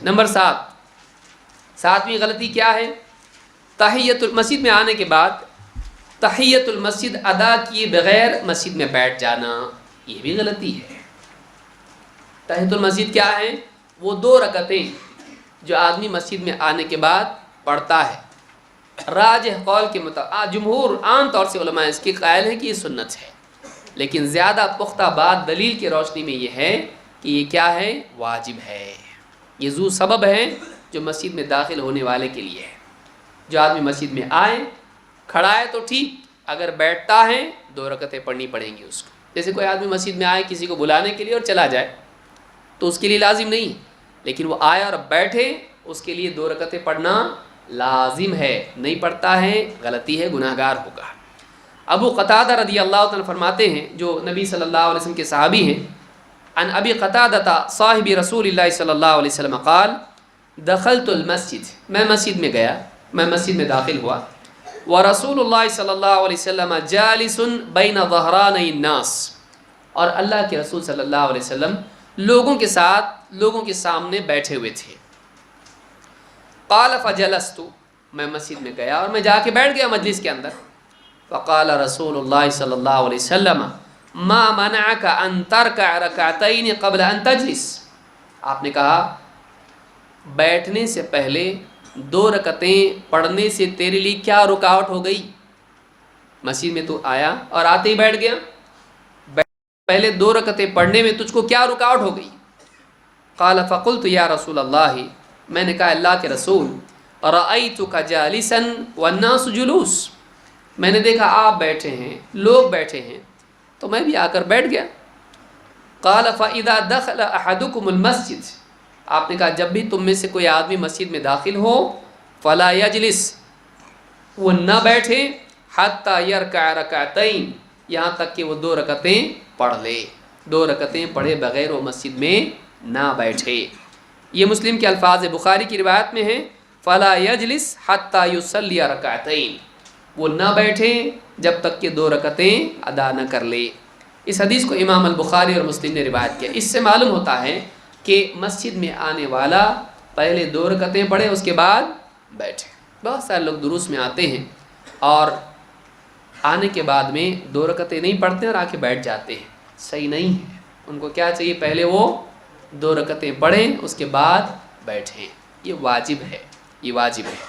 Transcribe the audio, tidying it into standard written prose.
Number 7، ساتویں غلطی کیا ہے؟ تحیت المسجد میں آنے کے بعد تحیت المسجد ادا کیے بغیر مسجد میں بیٹھ جانا، یہ بھی غلطی ہے۔ تحیت المسجد کیا ہے؟ وہ 2 رکعتیں جو آدمی مسجد میں آنے کے بعد پڑھتا ہے۔ راجح قول کے مطابق جمہور عام طور سے علماء اس کے قائل ہیں کہ یہ سنت ہے، لیکن زیادہ پختہ بات دلیل کی روشنی میں یہ ہے کہ یہ کیا ہے؟ واجب ہے۔ یہ ذو سبب ہے جو مسجد میں داخل ہونے والے کے لیے ہے۔ جو آدمی مسجد میں آئے، کھڑا ہے تو ٹھیک، اگر بیٹھتا ہے 2 رکعتیں پڑھنی پڑیں گی اس کو۔ جیسے کوئی آدمی مسجد میں آئے کسی کو بلانے کے لیے اور چلا جائے تو اس کے لیے لازم نہیں، لیکن وہ آئے اور بیٹھے اس کے لیے 2 رکعتیں پڑھنا لازم ہے۔ نہیں پڑھتا ہے غلطی ہے، گناہ گار ہوگا۔ ابو قتادہ رضی اللہ عنہ فرماتے ہیں، جو نبی صلی اللہ علیہ وسلم کے صحابی ہیں، عن ابی قتادہ صاحب رسول اللہ صلی اللہ علیہ وسلم قال دخلت المسجد، میں مسجد میں گیا، میں مسجد میں داخل ہوا، ورسول اللہ صلی اللہ علیہ وسلم جالس بین ظہرانی الناس، اور اللہ کے رسول صلی اللہ علیہ وسلم لوگوں کے ساتھ، لوگوں کے سامنے بیٹھے ہوئے تھے۔ قال فجلست، میں مسجد میں گیا اور میں جا کے بیٹھ گیا مجلس کے اندر۔ فقال رسول اللہ صلی اللہ علیہ وسلم ما منعك ان تركع ركعتين قبل ان تجلس، آپ نے کہا بیٹھنے سے پہلے 2 رکعتیں پڑھنے سے تیرے لیے کیا رکاوٹ ہو گئی؟ مسجد میں تو آیا اور آتے ہی بیٹھ گیا، پہلے 2 رکعتیں پڑھنے میں تجھ کو کیا رکاوٹ ہو گئی؟ قال فقلت یا رسول اللہ، میں نے کہا اللہ کے رسول، رأیتک جالسا والناس جلوس، میں نے دیکھا آپ بیٹھے ہیں، لوگ بیٹھے ہیں تو میں بھی آ کر بیٹھ گیا۔ قال فاذا دخل احدکم المسجد، آپ نے کہا جب بھی تم میں سے کوئی آدمی مسجد میں داخل ہو، فلا یجلس، وہ نہ بیٹھے، حتی یرکع رکعتین، یہاں تک کہ وہ 2 رکعتیں پڑھ لے، 2 رکعتیں پڑھے بغیر وہ مسجد میں نہ بیٹھے۔ یہ مسلم کے الفاظ بخاری کی روایت میں ہے فلا یجلس حتی یصلی رکعتین، وہ نہ بیٹھے جب تک کہ 2 رکعتیں ادا نہ کر لے۔ اس حدیث کو امام البخاری اور مسلم نے روایت کیا۔ اس سے معلوم ہوتا ہے کہ مسجد میں آنے والا پہلے 2 رکعتیں پڑھے اس کے بعد بیٹھے۔ بہت سارے لوگ دروس میں آتے ہیں اور آنے کے بعد میں 2 رکعتیں نہیں پڑھتے اور آ کے بیٹھ جاتے ہیں، صحیح نہیں ہے۔ ان کو کیا چاہیے؟ پہلے وہ 2 رکعتیں پڑھیں اس کے بعد بیٹھیں، یہ واجب ہے، یہ واجب ہے۔